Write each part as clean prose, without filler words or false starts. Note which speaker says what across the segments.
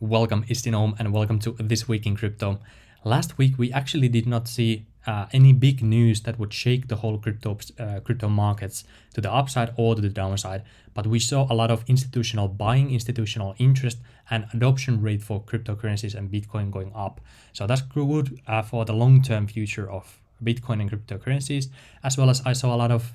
Speaker 1: Welcome, it's denome, and welcome to This Week in Crypto. Last week, we actually did not see any big news that would shake the whole crypto markets to the upside or to the downside, but we saw a lot of institutional buying, institutional interest, and adoption rate for cryptocurrencies and Bitcoin going up. So that's good for the long-term future of Bitcoin and cryptocurrencies, as well as I saw a lot of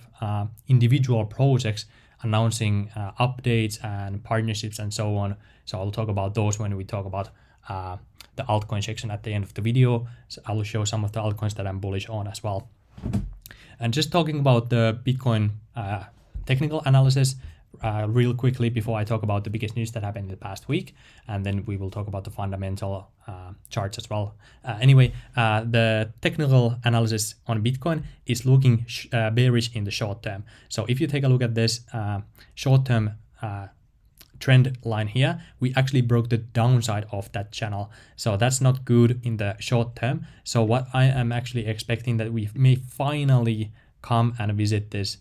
Speaker 1: individual projects announcing updates and partnerships and so on. So I'll talk about those when we talk about the altcoin section at the end of the video. So I will show some of the altcoins that I'm bullish on as well. And just talking about the Bitcoin technical analysis real quickly before I talk about the biggest news that happened in the past week, and then we will talk about the fundamental charts as well. Anyway, the technical analysis on Bitcoin is looking bearish in the short term. So if you take a look at this short-term trend line here, we actually broke the downside of that channel. So that's not good in the short term. So what I am actually expecting that we may finally come and visit this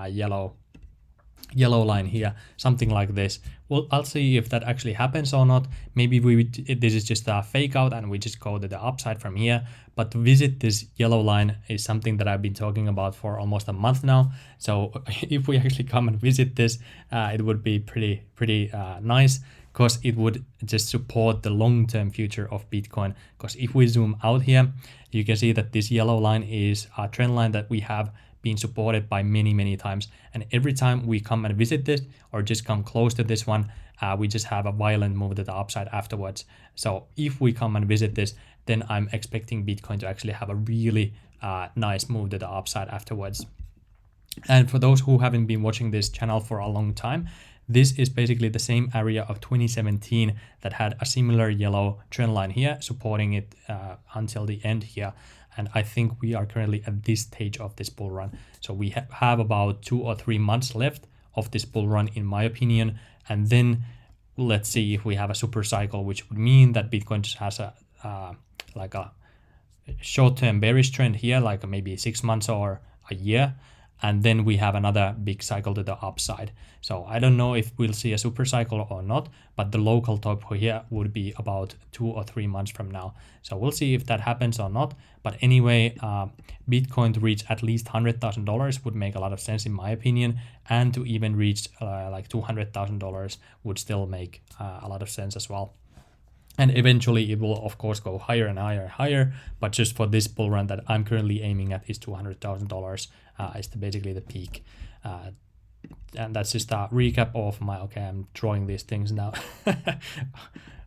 Speaker 1: yellow line here, something like this. Well, I'll see if that actually happens or not. Maybe this is just a fake out and we just go to the upside from here. But to visit this yellow line is something that I've been talking about for almost a month now. So if we actually come and visit this, it would be pretty nice, because it would just support the long-term future of Bitcoin. Because if we zoom out here, you can see that this yellow line is a trend line that we have been supported by many times, and every time we come and visit this or just come close to this one, we just have a violent move to the upside afterwards. So if we come and visit this, then I'm expecting Bitcoin to actually have a really nice move to the upside afterwards. And for those who haven't been watching this channel for a long time, this is basically the same area of 2017 that had a similar yellow trend line here supporting it until the end here. And I think we are currently at this stage of this bull run. So we have about 2 or 3 months left of this bull run, in my opinion. And then let's see if we have a super cycle, which would mean that Bitcoin just has a short-term bearish trend here, like maybe 6 months or a year. And then we have another big cycle to the upside. So I don't know if we'll see a super cycle or not, but the local top here would be about 2 or 3 months from now. So we'll see if that happens or not. But anyway, Bitcoin to reach at least $100,000 would make a lot of sense in my opinion, and to even reach like $200,000 would still make a lot of sense as well. And eventually it will, of course, go higher and higher and higher. But just for this bull run that I'm currently aiming at is $200,000 is basically the peak. And that's just a recap of my, okay, I'm drawing these things now.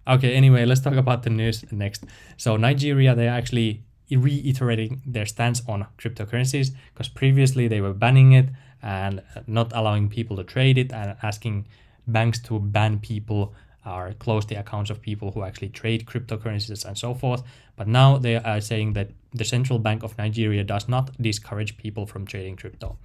Speaker 1: Okay, anyway, let's talk about the news next. So Nigeria, they're actually reiterating their stance on cryptocurrencies, because previously they were banning it and not allowing people to trade it and asking banks to ban people or close the accounts of people who actually trade cryptocurrencies and so forth. But now they are saying that the Central Bank of Nigeria does not discourage people from trading crypto.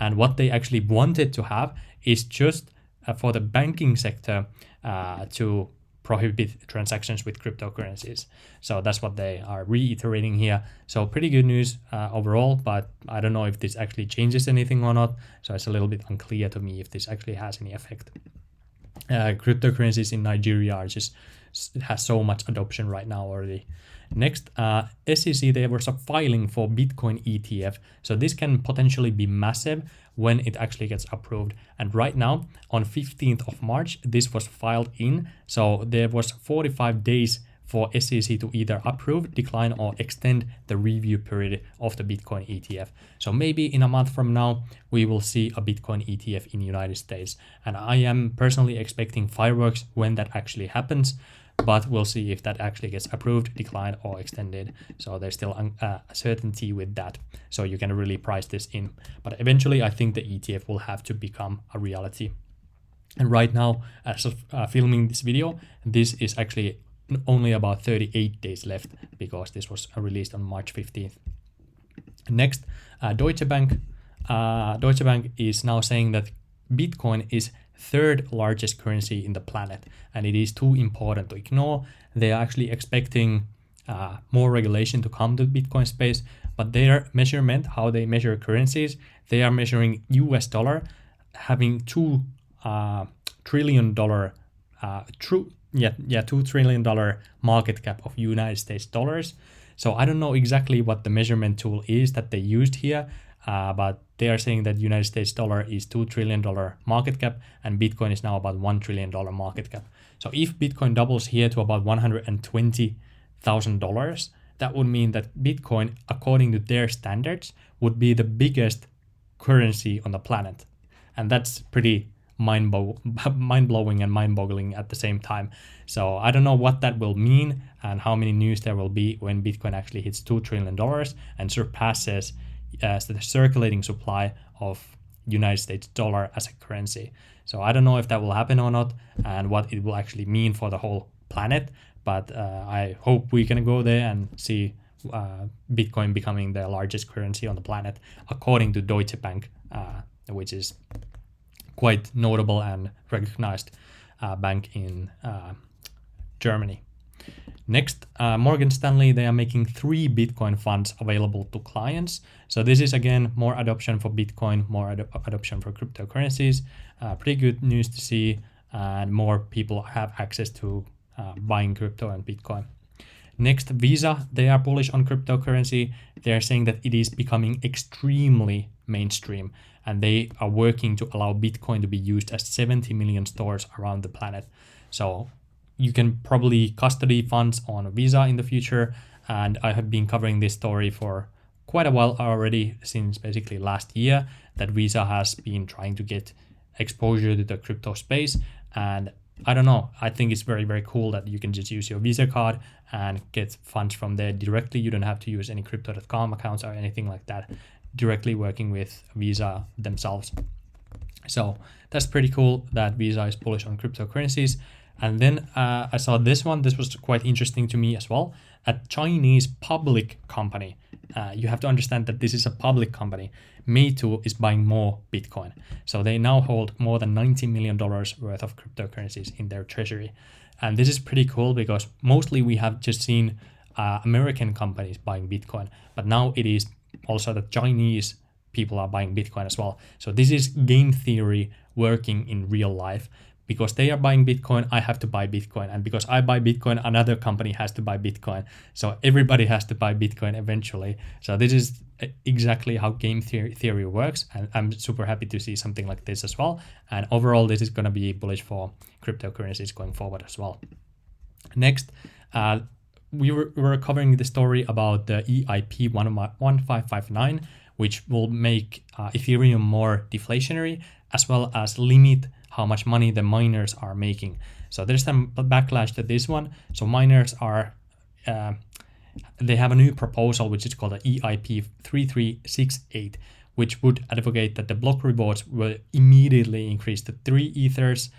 Speaker 1: And what they actually wanted to have is just for the banking sector to prohibit transactions with cryptocurrencies. So that's what they are reiterating here. So pretty good news overall, but I don't know if this actually changes anything or not. So it's a little bit unclear to me if this actually has any effect. Cryptocurrencies in Nigeria are just has so much adoption right now already. Next, SEC, there was a filing for Bitcoin ETF. So this can potentially be massive when it actually gets approved. And right now, on 15th of March, this was filed in. So there was 45 days for SEC to either approve, decline, or extend the review period of the Bitcoin ETF. So maybe in a month from now, we will see a Bitcoin ETF in the United States. And I am personally expecting fireworks when that actually happens, but we'll see if that actually gets approved, declined, or extended. So there's still uncertainty with that. So you can really price this in. But eventually, I think the ETF will have to become a reality. And right now, as of filming this video, this is actually only about 38 days left, because this was released on March 15th. Next, Deutsche Bank. Deutsche Bank is now saying that Bitcoin is third largest currency in the planet, and it is too important to ignore. They are actually expecting more regulation to come to the Bitcoin space, but their measurement, how they measure currencies, they are measuring US dollar having $2 trillion $2 trillion market cap of United States dollars. So I don't know exactly what the measurement tool is that they used here, but they are saying that United States dollar is $2 trillion market cap and Bitcoin is now about $1 trillion market cap. So if Bitcoin doubles here to about $120,000, that would mean that Bitcoin, according to their standards, would be the biggest currency on the planet. And that's pretty mind-blowing and mind-boggling at the same time. So I don't know what that will mean and how many news there will be when Bitcoin actually hits $2 trillion and surpasses the circulating supply of United States dollar as a currency. So I don't know if that will happen or not and what it will actually mean for the whole planet, but I hope we can go there and see Bitcoin becoming the largest currency on the planet, according to Deutsche Bank, which is quite notable and recognized bank in Germany. Next, Morgan Stanley, they are making 3 Bitcoin funds available to clients. So this is again more adoption for Bitcoin, more adoption for cryptocurrencies. Pretty good news to see, and more people have access to buying crypto and Bitcoin. Next, Visa, they are bullish on cryptocurrency. They are saying that it is becoming extremely mainstream, and they are working to allow Bitcoin to be used at 70 million stores around the planet. So you can probably custody funds on Visa in the future, and I have been covering this story for quite a while already, since basically last year, that Visa has been trying to get exposure to the crypto space. And I don't know, I think it's very, very cool that you can just use your Visa card and get funds from there directly. You don't have to use any crypto.com accounts or anything like that, directly working with Visa themselves. So that's pretty cool that Visa is bullish on cryptocurrencies. And then I saw this one. This was quite interesting to me as well. A Chinese public company. You have to understand that this is a public company. Meitu is buying more Bitcoin. So they now hold more than $90 million worth of cryptocurrencies in their treasury. And this is pretty cool because mostly we have just seen American companies buying Bitcoin. But now it is also the Chinese people are buying Bitcoin as well. So this is game theory working in real life. Because they are buying Bitcoin, I have to buy Bitcoin. And because I buy Bitcoin, another company has to buy Bitcoin. So everybody has to buy Bitcoin eventually. So this is exactly how game theory works. And I'm super happy to see something like this as well. And overall, this is going to be bullish for cryptocurrencies going forward as well. Next, we were covering the story about the EIP-1559, which will make Ethereum more deflationary, as well as limit how much money the miners are making. So there's some backlash to this one. So miners are, they have a new proposal, which is called the EIP-1559 which would advocate that the block rewards will immediately increase to 3 ethers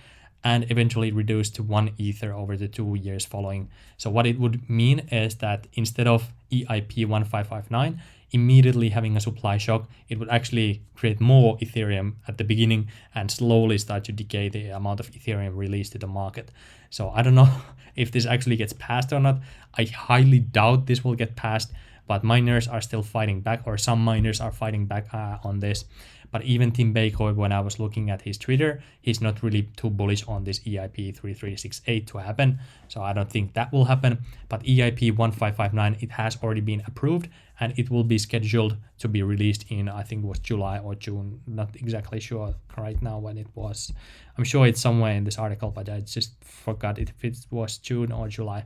Speaker 1: and eventually reduce to 1 ether over the 2 years following. So what it would mean is that instead of EIP-1559 immediately having a supply shock, it would actually create more Ethereum at the beginning and slowly start to decay the amount of Ethereum released to the market. So I don't know if this actually gets passed or not. I highly doubt this will get passed, but miners are still fighting back, or some miners are fighting back on this. But even Tim Baker, when I was looking at his Twitter, he's not really too bullish on this EIP-3368 to happen. So I don't think that will happen. But EIP-1559, it has already been approved and it will be scheduled to be released in, I think it was July or June. Not exactly sure right now when it was. I'm sure it's somewhere in this article, but I just forgot if it was June or July.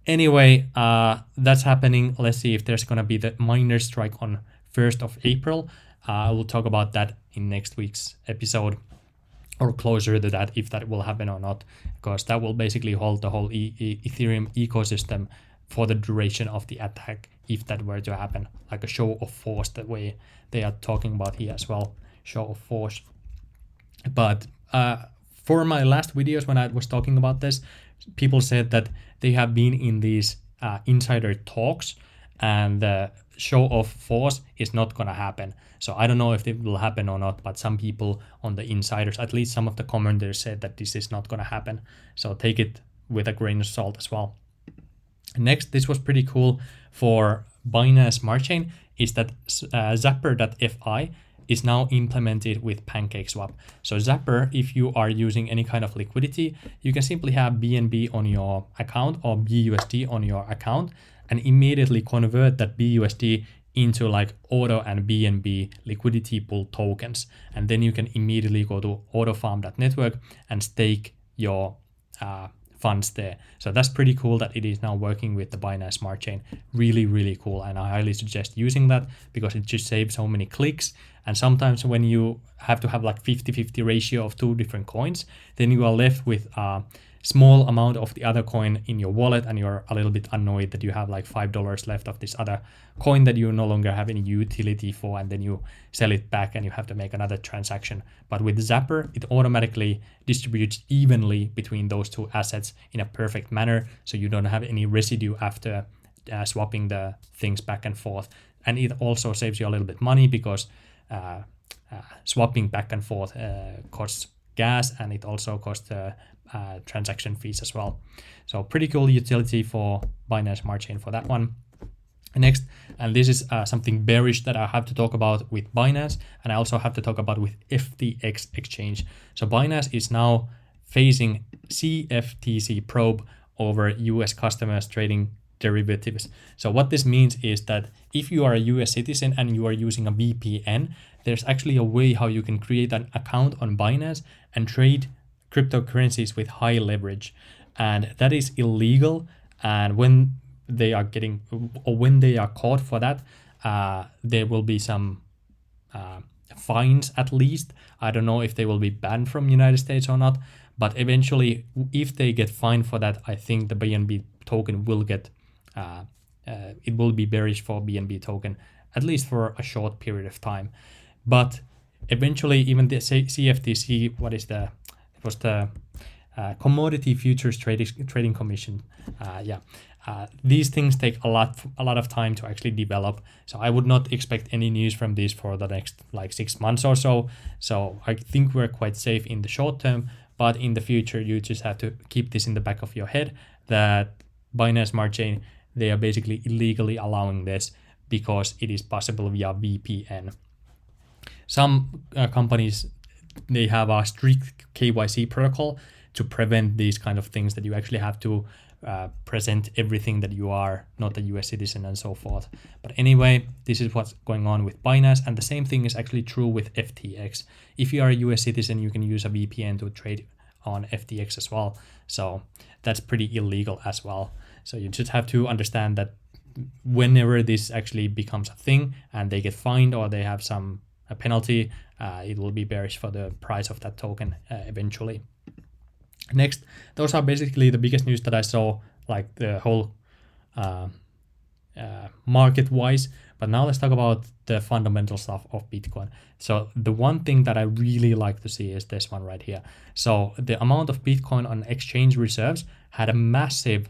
Speaker 1: Anyway, that's happening. Let's see if there's going to be the miner strike on 1st of April. I will talk about that in next week's episode, or closer to that, if that will happen or not, because that will basically hold the whole Ethereum ecosystem for the duration of the attack, if that were to happen, like a show of force that way they are talking about here as well, show of force. But for my last videos when I was talking about this, people said that they have been in these insider talks and the show of force is not going to happen. So I don't know if it will happen or not, but some people on the insiders, at least some of the commenters, said that this is not going to happen. So take it with a grain of salt as well. Next, this was pretty cool for Binance Smart Chain, is that Zapper.fi, is now implemented with PancakseSwap. So Zapper, if you are using any kind of liquidity, you can simply have BNB on your account or BUSD on your account and immediately convert that BUSD into like Auto and BNB liquidity pool tokens. And then you can immediately go to autofarm.network and stake your funds there. So that's pretty cool that it is now working with the Binance Smart Chain. Really, really cool. And I highly suggest using that because it just saves so many clicks. And sometimes when you have to have like 50-50 ratio of two different coins, then you are left with a small amount of the other coin in your wallet and you're a little bit annoyed that you have like $5 left of this other coin that you no longer have any utility for, and then you sell it back and you have to make another transaction. But with Zapper, it automatically distributes evenly between those two assets in a perfect manner, so you don't have any residue after swapping the things back and forth. And it also saves you a little bit money because swapping back and forth costs gas, and it also costs transaction fees as well. So pretty cool utility for Binance Smart Chain for that one. Next, and this is something bearish that I have to talk about with Binance, and I also have to talk about with FTX exchange. So Binance is now facing CFTC probe over US customers trading derivatives. So what this means is that if you are a US citizen and you are using a VPN, there's actually a way how you can create an account on Binance and trade cryptocurrencies with high leverage, and that is illegal. And when they are caught for that, there will be some fines at least. I don't know if they will be banned from United States or not, but eventually if they get fined for that, I think the BNB token will get it will be bearish for BNB token, at least for a short period of time. But eventually even the CFTC, it was the Commodity Futures Trading Commission. These things take a lot of time to actually develop. So I would not expect any news from this for the next like 6 months or so. So I think we're quite safe in the short term, but in the future, you just have to keep this in the back of your head that Binance Smart Chain, they are basically illegally allowing this because it is possible via VPN. Some companies, they have a strict KYC protocol to prevent these kind of things, that you actually have to present everything that you are not a US citizen and so forth. But anyway, this is what's going on with Binance, and the same thing is actually true with FTX. If you are a US citizen, you can use a VPN to trade on FTX as well. So that's pretty illegal as well. So you just have to understand that whenever this actually becomes a thing and they get fined or they have some penalty, it will be bearish for the price of that token eventually. Next, those are basically the biggest news that I saw, like the whole market-wise. But now let's talk about the fundamental stuff of Bitcoin. So the one thing that I really like to see is this one right here. So the amount of Bitcoin on exchange reserves had a massive,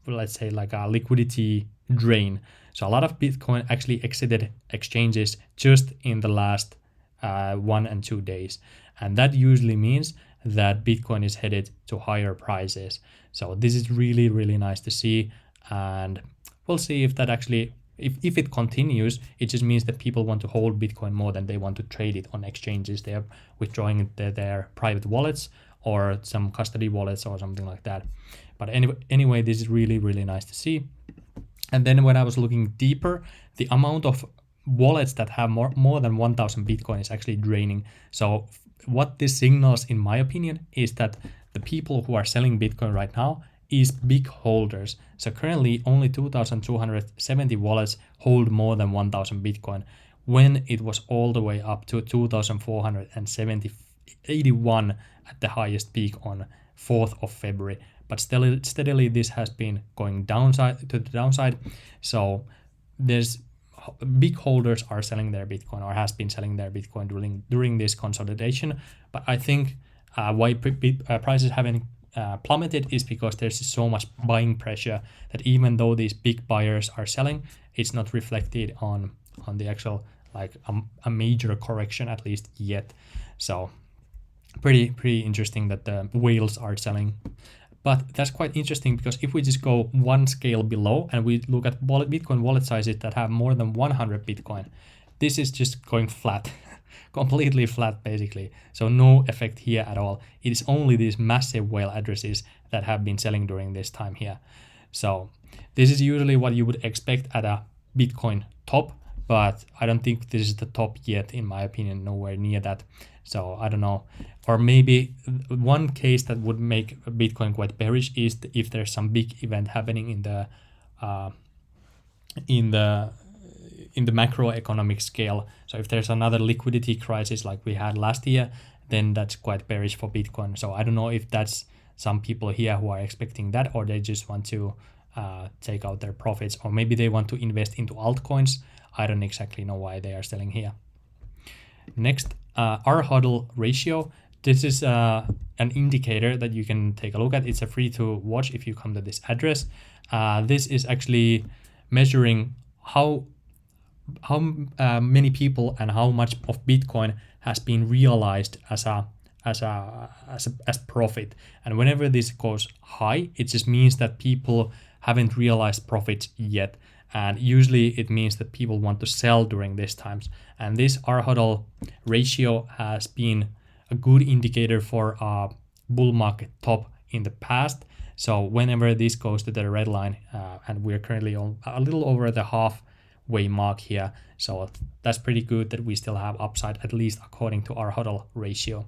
Speaker 1: let's say like a liquidity drain. So a lot of Bitcoin actually exited exchanges just in the last 1 and 2 days. And that usually means that Bitcoin is headed to higher prices. So this is really, really nice to see. And we'll see if that actually, if it continues, it just means that people want to hold Bitcoin more than they want to trade it on exchanges. They are withdrawing it to their private wallets or some custody wallets or something like that. But anyway, this is really, really nice to see. And then when I was looking deeper, the amount of wallets that have more than 1,000 Bitcoin is actually draining. So what this signals, in my opinion, is that the people who are selling Bitcoin right now is big holders. So currently only 2,270 wallets hold more than 1,000 Bitcoin, when it was all the way up to 2,481 at the highest peak on 4th of February. But steadily this has been going to the downside. So there's big holders are selling their Bitcoin, or has been selling their Bitcoin during this consolidation. But I think why prices haven't plummeted is because there's so much buying pressure that even though these big buyers are selling, it's not reflected on the actual like a major correction, at least yet. So pretty interesting that the whales are selling. But that's quite interesting, because if we just go one scale below and we look at Bitcoin wallet sizes that have more than 100 Bitcoin, this is just going flat, completely flat basically. So no effect here at all. It is only these massive whale addresses that have been selling during this time here. So this is usually what you would expect at a Bitcoin top, but I don't think this is the top yet, in my opinion, nowhere near that. So I don't know. Or maybe one case that would make Bitcoin quite bearish is if there's some big event happening in the macroeconomic scale. So if there's another liquidity crisis like we had last year, then that's quite bearish for Bitcoin. So I don't know if that's some people here who are expecting that, or they just want to take out their profits, or maybe they want to invest into altcoins. I don't exactly know why they are selling here. Next, our HODL ratio. This is an indicator that you can take a look at. It's a free to watch if you come to this address. This is actually measuring how many people and how much of Bitcoin has been realized as profit. And whenever this goes high, it just means that people haven't realized profits yet. And usually it means that people want to sell during these times. And this R-HODL ratio has been a good indicator for a bull market top in the past. So whenever this goes to the red line, and we're currently on a little over the halfway mark here. So that's pretty good that we still have upside, at least according to our HODL ratio.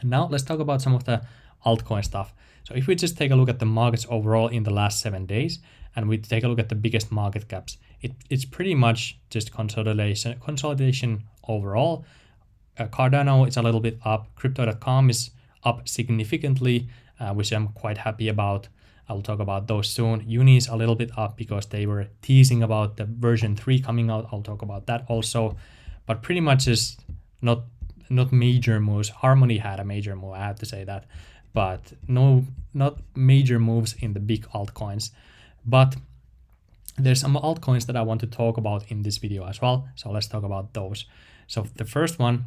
Speaker 1: And now let's talk about some of the altcoin stuff. So if we just take a look at the markets overall in the last 7 days, and we take a look at the biggest market caps, it's pretty much just consolidation overall. Cardano is a little bit up. Crypto.com is up significantly, which I'm quite happy about. I'll talk about those soon. Uni is a little bit up because they were teasing about the version 3 coming out. I'll talk about that also. But pretty much is not major moves. Harmony had a major move, I have to say that. But not major moves in the big altcoins. But there's some altcoins that I want to talk about in this video as well. So let's talk about those. So the first one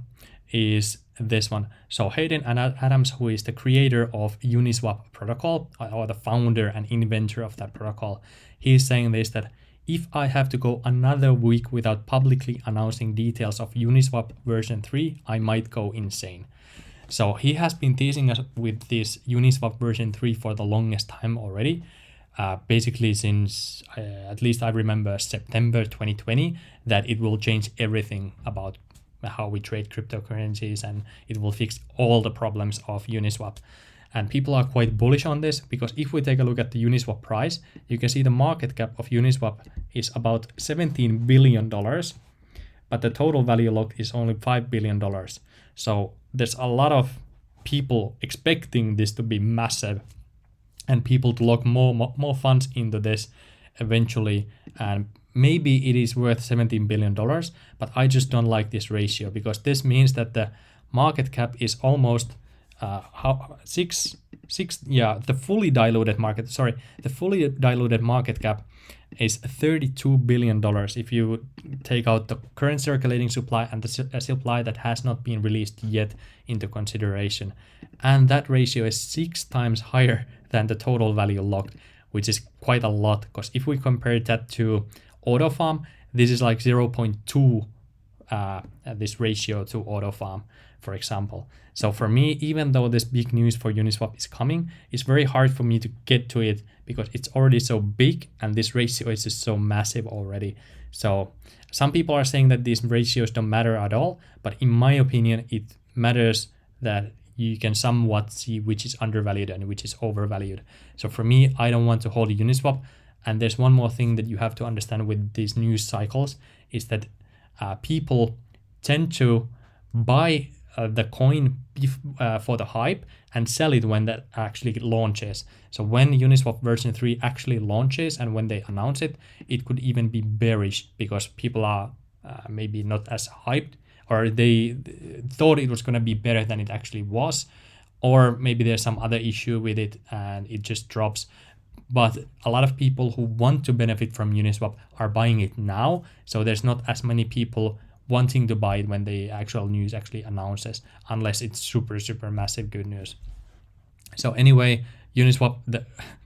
Speaker 1: is this one. So Hayden Adams, who is the creator of Uniswap protocol, or the founder and inventor of that protocol, he's saying this, that if I have to go another week without publicly announcing details of Uniswap version 3, I might go insane. So he has been teasing us with this Uniswap version 3 for the longest time already. Basically since at least I remember September 2020, that it will change everything about how we trade cryptocurrencies, and it will fix all the problems of Uniswap. And people are quite bullish on this, because if we take a look at the Uniswap price, you can see the market cap of Uniswap is about $17 billion, but the total value locked is only $5 billion. So there's a lot of people expecting this to be massive, and people to lock more funds into this eventually, and maybe it is worth $17 billion, but I just don't like this ratio, because this means that the market cap is almost the fully diluted market cap is $32 billion if you take out the current circulating supply and the supply that has not been released yet into consideration. And that ratio is 6 times higher than the total value locked, which is quite a lot, because if we compare that to AutoFarm, this is like 0.2 this ratio to AutoFarm, for example. So for me, even though this big news for Uniswap is coming, it's very hard for me to get to it because it's already so big and this ratio is just so massive already. So some people are saying that these ratios don't matter at all, but in my opinion, it matters that you can somewhat see which is undervalued and which is overvalued. So for me, I don't want to hold Uniswap. And there's one more thing that you have to understand with these news cycles is that people tend to buy the coin for the hype and sell it when that actually launches. So when Uniswap version 3 actually launches and when they announce it, it could even be bearish because people are maybe not as hyped, or they thought it was going to be better than it actually was, or maybe there's some other issue with it and it just drops. But a lot of people who want to benefit from Uniswap are buying it now, so there's not as many people wanting to buy it when the actual news actually announces, unless it's super, super massive good news. So anyway, Uniswap, the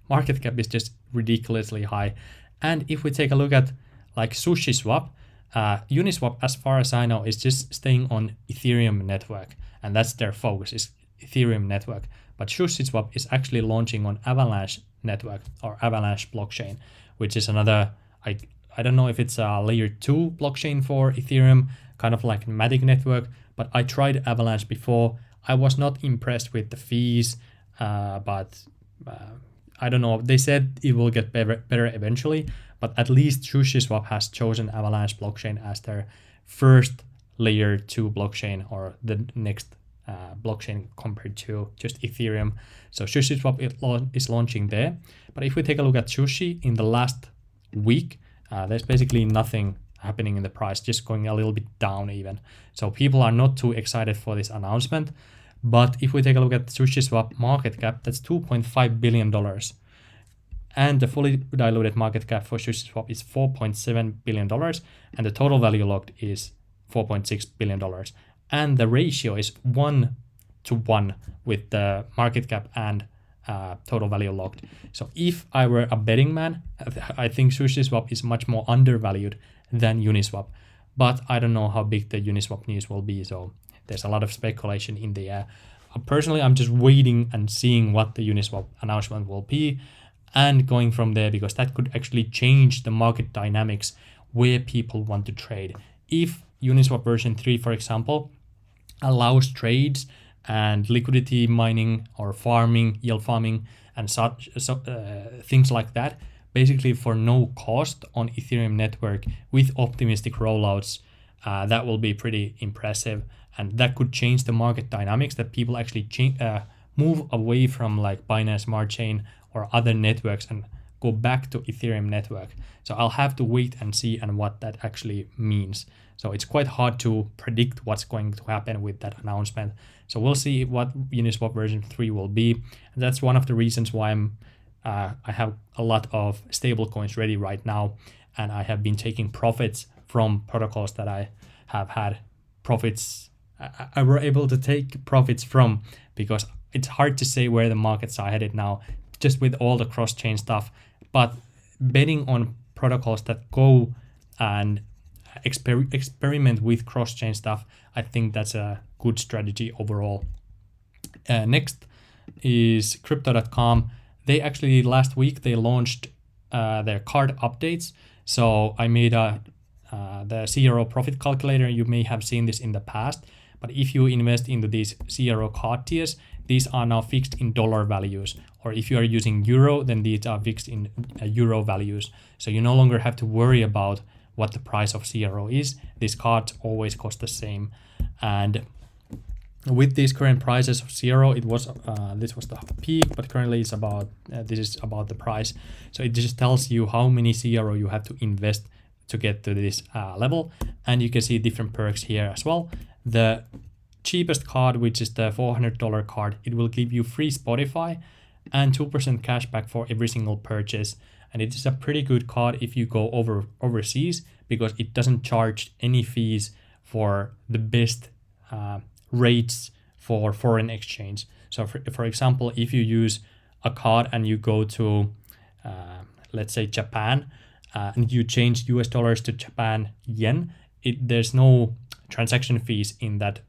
Speaker 1: market cap is just ridiculously high. And if we take a look at like SushiSwap, Uniswap, as far as I know, is just staying on Ethereum network, and that's their focus, is Ethereum network. But SushiSwap is actually launching on Avalanche network or Avalanche blockchain, which is another, I don't know if it's a layer 2 blockchain for Ethereum, kind of like Matic network, but I tried Avalanche before. I was not impressed with the fees, but I don't know. They said it will get better eventually, but at least SushiSwap has chosen Avalanche blockchain as their first layer 2 blockchain, or the next blockchain compared to just Ethereum. So SushiSwap is launching there. But if we take a look at Sushi in the last week, there's basically nothing happening in the price, just going a little bit down even. So people are not too excited for this announcement. But if we take a look at SushiSwap market cap, that's $2.5 billion. And the fully diluted market cap for SushiSwap is $4.7 billion. And the total value locked is $4.6 billion. And the ratio is 1-to-1 with the market cap and total value locked. So if I were a betting man, I think SushiSwap is much more undervalued than Uniswap. But I don't know how big the Uniswap news will be. So there's a lot of speculation in the air. Personally, I'm just waiting and seeing what the Uniswap announcement will be and going from there, because that could actually change the market dynamics where people want to trade. If Uniswap version 3, for example, allows trades and liquidity mining or farming, yield farming, and such things like that, basically for no cost on Ethereum network with optimistic rollouts, that will be pretty impressive. And that could change the market dynamics, that people actually move away from like Binance Smart Chain or other networks and go back to Ethereum network. So I'll have to wait and see and what that actually means. So it's quite hard to predict what's going to happen with that announcement. So we'll see what Uniswap version 3 will be. And that's one of the reasons why I have a lot of stable coins ready right now. And I have been taking profits from protocols that I have had profits. I were able to take profits from, because it's hard to say where the markets are headed now, just with all the cross-chain stuff. But betting on protocols that go and experiment with cross-chain stuff, I think that's a good strategy overall. Next is crypto.com. They actually last week they launched their card updates. So I made the CRO profit calculator. You may have seen this in the past, but if you invest into these CRO card tiers, these are now fixed in dollar values. Or if you are using euro, then these are fixed in euro values. So you no longer have to worry about what the price of CRO is. These cards always cost the same. And with these current prices of CRO, it was this was the peak, but currently it's about this is about the price. So it just tells you how many CRO you have to invest to get to this level, and you can see different perks here as well. The cheapest card, which is the $400 card, it will give you free Spotify and 2% cash back for every single purchase. And it is a pretty good card if you go overseas, because it doesn't charge any fees for the best rates for foreign exchange. So for example, if you use a card and you go to, let's say Japan, and you change US dollars to Japan yen, there's no transaction fees in that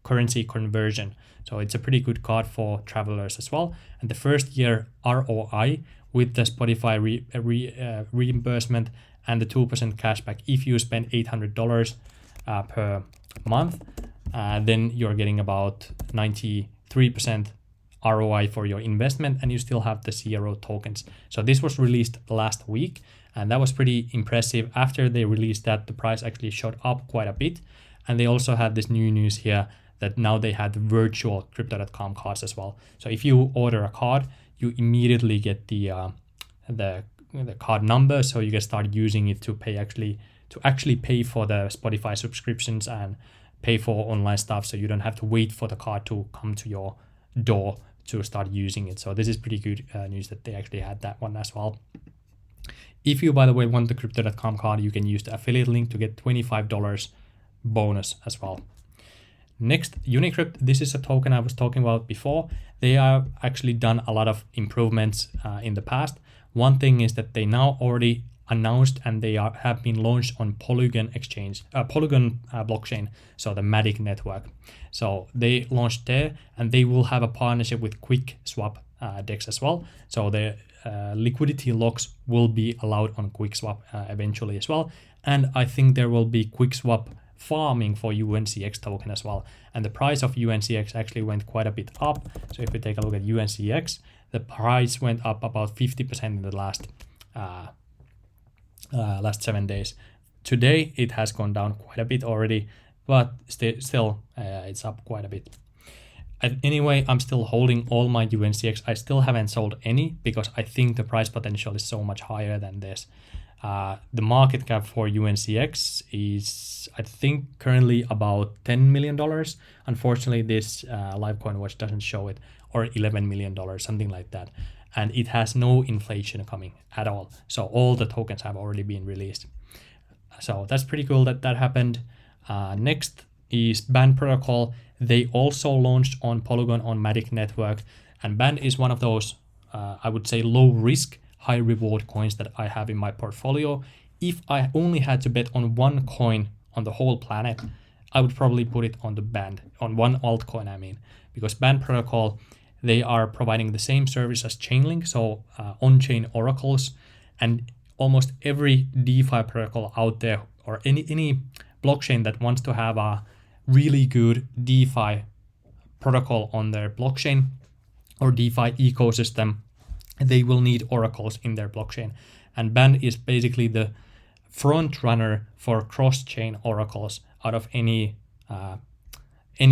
Speaker 1: currency conversion. So it's a pretty good card for travelers as well. And the first year ROI with the Spotify reimbursement and the 2% cashback, if you spend $800 per month, then you're getting about 93% ROI for your investment, and you still have the CRO tokens. So this was released last week, and that was pretty impressive. After they released that, the price actually shot up quite a bit. And they also had this new news here that now they had the virtual crypto.com cards as well. So if you order a card, you immediately get the card number, so you can start using it to actually pay for the Spotify subscriptions and pay for online stuff. So you don't have to wait for the card to come to your door to start using it. So this is pretty good news that they actually had that one as well. If you, by the way, want the crypto.com card, you can use the affiliate link to get $25 bonus as well. Next, Unicrypt. This is a token I was talking about before. They have actually done a lot of improvements in the past. One thing is that they now already announced and they have been launched on Polygon blockchain, so the Matic network. So they launched there, and they will have a partnership with QuickSwap DEX as well. So the liquidity locks will be allowed on QuickSwap eventually as well. And I think there will be QuickSwap farming for UNCX token as well. And the price of UNCX actually went quite a bit up. So if we take a look at UNCX, the price went up about 50% in the last 7 days. Today it has gone down quite a bit already, but still it's up quite a bit. Anyway, I'm still holding all my UNCX. I still haven't sold any because I think the price potential is so much higher than this. The market cap for UNCX is, I think, currently about $10 million. Unfortunately, this Livecoin Watch doesn't show it, or $11 million, something like that. And it has no inflation coming at all. So all the tokens have already been released. So that's pretty cool that happened. Next is Band Protocol. They also launched on Polygon on Matic network. And Band is one of those, I would say, low risk, high reward coins that I have in my portfolio. If I only had to bet on one coin on the whole planet, I would probably put it on the Band, on one altcoin, I mean, because Band Protocol, they are providing the same service as Chainlink, so on-chain oracles, and almost every DeFi protocol out there, or any blockchain that wants to have a really good DeFi protocol on their blockchain or DeFi ecosystem, they will need oracles in their blockchain. And Band is basically the front runner for cross-chain oracles out of any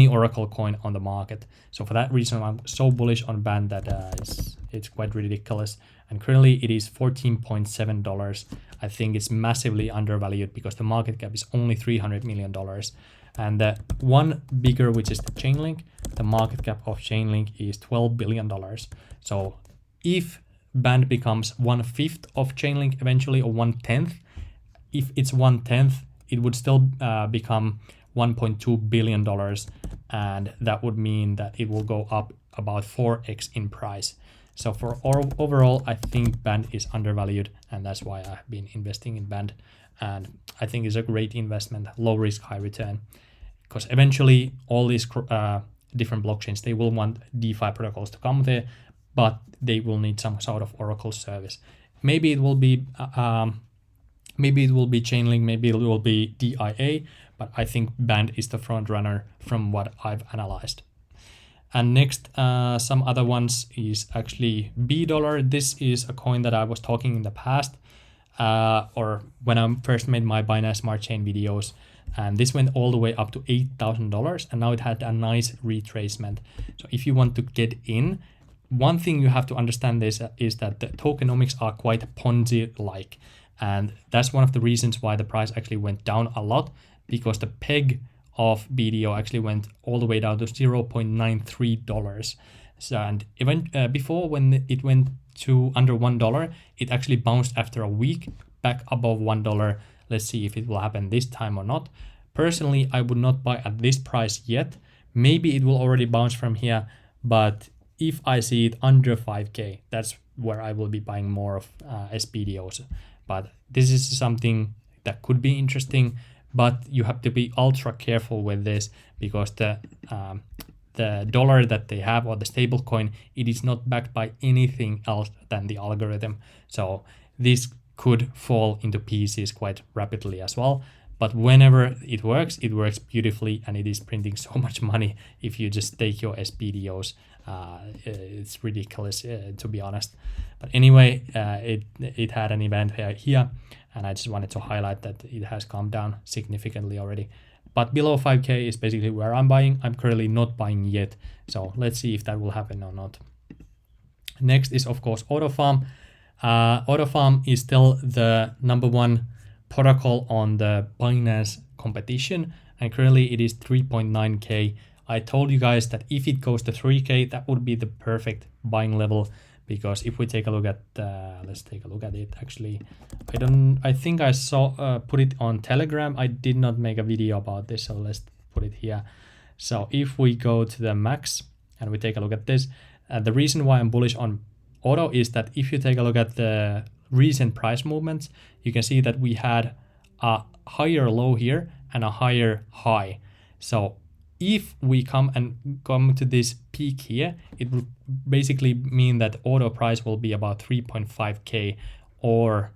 Speaker 1: oracle coin on the market. So for that reason, I'm so bullish on Band that it's quite ridiculous. And currently it is $14.7. I think it's massively undervalued because the market cap is only $300 million. And the one bigger, which is the Chainlink, the market cap of Chainlink is $12 billion. So if Band becomes 1/5 of Chainlink eventually, or 1/10, if it's 1/10, it would still become $1.2 billion, and that would mean that it will go up about 4x in price. So for overall, I think Band is undervalued, and that's why I've been investing in Band. And I think it's a great investment, low risk, high return, because eventually all these different blockchains, they will want DeFi protocols to come there, but they will need some sort of oracle service. Maybe it will be Chainlink, maybe it will be DIA, but I think Band is the front runner from what I've analyzed. And next, some other ones is actually $. This is a coin that I was talking in the past, or when I first made my Binance Smart Chain videos, and this went all the way up to $8,000, and now it had a nice retracement. So if you want to get in, one thing you have to understand is that the tokenomics are quite Ponzi-like, and that's one of the reasons why the price actually went down a lot, because the peg of BDO actually went all the way down to $0.93. So, and even before, when it went to under $1, it actually bounced after a week back above $1. Let's see if it will happen this time or not. Personally, I would not buy at this price yet. Maybe it will already bounce from here, but if I see it under 5K, that's where I will be buying more of SBDOs. But this is something that could be interesting, but you have to be ultra careful with this, because the dollar that they have, or the stable coin, it is not backed by anything else than the algorithm. So this could fall into pieces quite rapidly as well. But whenever it works beautifully, and it is printing so much money if you just take your SBDOs. It's ridiculous, to be honest. But anyway, it had an event here, and I just wanted to highlight that it has come down significantly already. But below 5K is basically where I'm buying. I'm currently not buying yet, so let's see if that will happen or not. Next is, of course, AutoFarm. AutoFarm is still the #1 protocol on the Binance competition, and currently it is 3.9K. I told you guys that if it goes to 3K, that would be the perfect buying level, because if we take a look at, let's take a look at it. Actually, I think I saw put it on Telegram. I did not make a video about this, so let's put it here. So if we go to the max and we take a look at this, the reason why I'm bullish on Auto is that if you take a look at the recent price movements, you can see that we had a higher low here and a higher high. So if we come to this peak here, it will basically mean that auto price will be about 3.5k or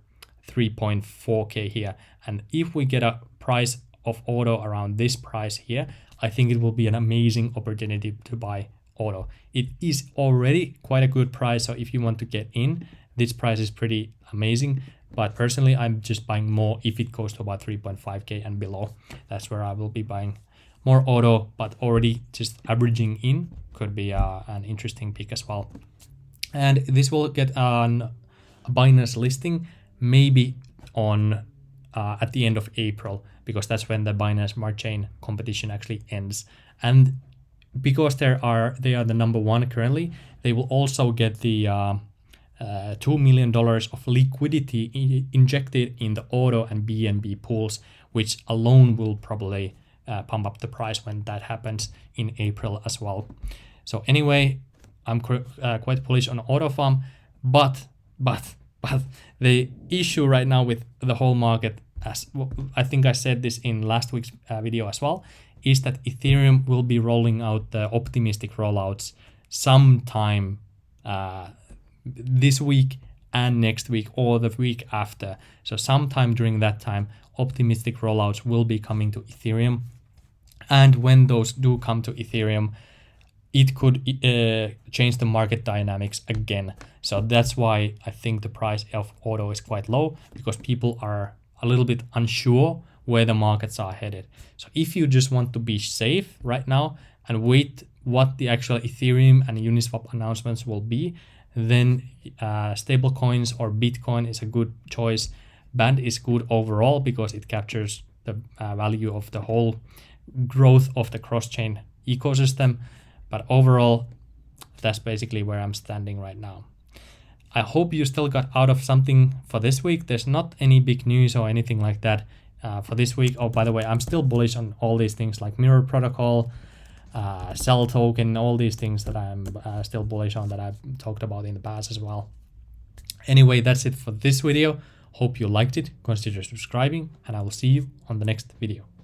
Speaker 1: 3.4k here. And if we get a price of auto around this price here, I think it will be an amazing opportunity to buy auto. It is already quite a good price, so if you want to get in, this price is pretty amazing. But personally, I'm just buying more if it goes to about 3.5k and below. That's where I will be buying more auto, but already just averaging in could be an interesting pick as well. And this will get a Binance listing maybe on at the end of April, because that's when the Binance Smart Chain competition actually ends. And because they are the number one currently, they will also get the $2 million of liquidity injected in the auto and BNB pools, which alone will probably pump up the price when that happens in April as well. So anyway, I'm quite bullish on auto farm, but the issue right now with the whole market, as I think I said this in last week's video as well, is that Ethereum will be rolling out the optimistic rollouts sometime this week and next week or the week after. So sometime during that time, optimistic rollouts will be coming to Ethereum. And when those do come to Ethereum, it could change the market dynamics again. So that's why I think the price of auto is quite low, because people are a little bit unsure where the markets are headed. So if you just want to be safe right now and wait what the actual Ethereum and Uniswap announcements will be, then stablecoins or Bitcoin is a good choice. Band is good overall because it captures the value of the whole growth of the cross-chain ecosystem. But overall, that's basically where I'm standing right now. I hope you still got out of something for this week. There's not any big news or anything like that for this week. Oh, by the way, I'm still bullish on all these things like Mirror Protocol, Cell Token, all these things that I'm still bullish on that I've talked about in the past as well. Anyway, that's it for this video. Hope you liked it. Consider subscribing, and I will see you on the next video.